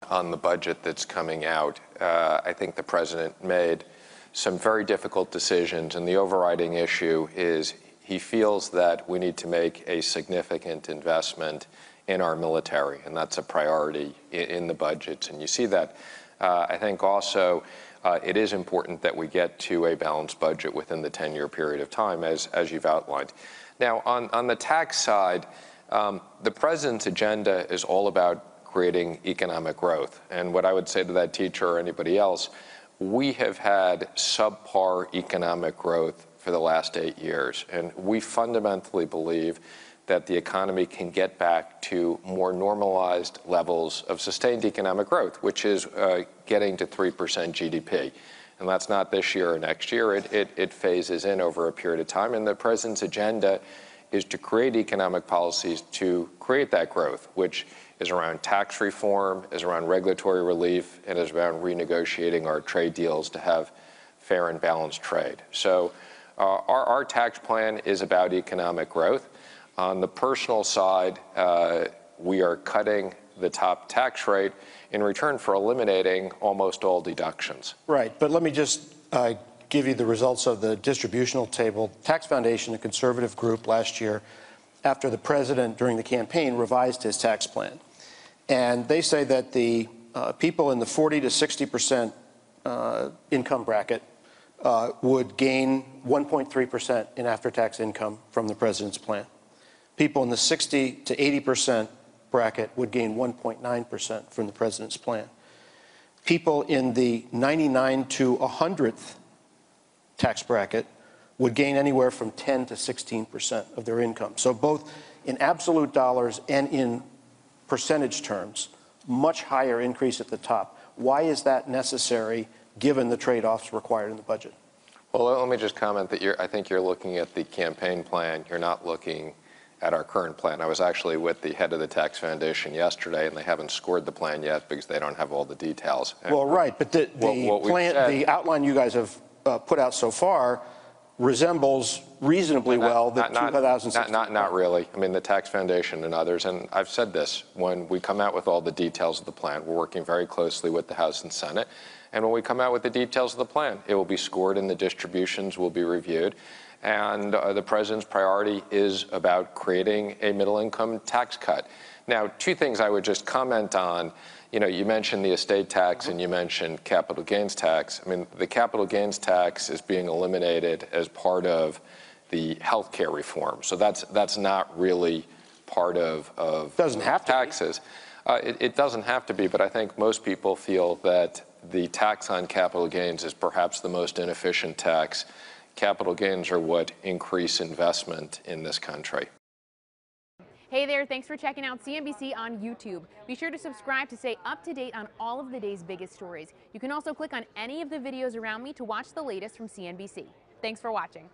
On the budget that's coming out, I think the president made some very difficult decisions, and the overriding issue is he feels that we need to make a significant investment in our military, and that's a priority in the budgets. And you see that. I think also it is important that we get to a balanced budget within the 10-year period of time, as you've outlined. Now, on the tax side, the president's agenda is all about creating economic growth. And what I would say to that teacher or anybody else, we have had subpar economic growth for the last 8 years. And we fundamentally believe that the economy can get back to more normalized levels of sustained economic growth, which is getting to 3% GDP. And that's not this year or next year. It phases in over a period of time. And the president's agenda is to create economic policies to create that growth, which is around tax reform, is around regulatory relief, and is around renegotiating our trade deals to have fair and balanced trade. So our tax plan is about economic growth. On the personal side, we are cutting the top tax rate in return for eliminating almost all deductions. Right, but let me just give you the results of the distributional table. Tax Foundation, a conservative group, last year, after the president, during the campaign, revised his tax plan. And they say that the people in the 40 to 60% income bracket would gain 1.3% in after-tax income from the president's plan. People in the 60 to 80% bracket would gain 1.9% from the president's plan. People in the 99 to 100th tax bracket would gain anywhere from 10 to 16% of their income. So both in absolute dollars and in percentage terms, much higher increase at the top. Why is that necessary given the trade-offs required in the budget? Well, let me just comment that I think you're looking at the campaign plan. You're not looking at our current plan. I was actually with the head of the Tax Foundation yesterday, and they haven't scored the plan yet because they don't have all the details. Well, right, but the outline you guys have put out so far resembles reasonably well the 2016. Not really. I mean, the Tax Foundation and others, and I've said this, when we come out with all the details of the plan, we're working very closely with the House and Senate, and when we come out with the details of the plan, it will be scored and the distributions will be reviewed. And the president's priority is about creating a middle-income tax cut. Now, two things I would just comment on. You know, you mentioned the estate tax and you mentioned capital gains tax. I mean, the capital gains tax is being eliminated as part of the health care reform. So that's not really part of doesn't have taxes. It doesn't have to be, but I think most people feel that the tax on capital gains is perhaps the most inefficient tax. Capital gains are what increase investment in this country. Hey there, thanks for checking out CNBC on YouTube. Be sure to subscribe to stay up to date on all of the day's biggest stories. You can also click on any of the videos around me to watch the latest from CNBC. Thanks for watching.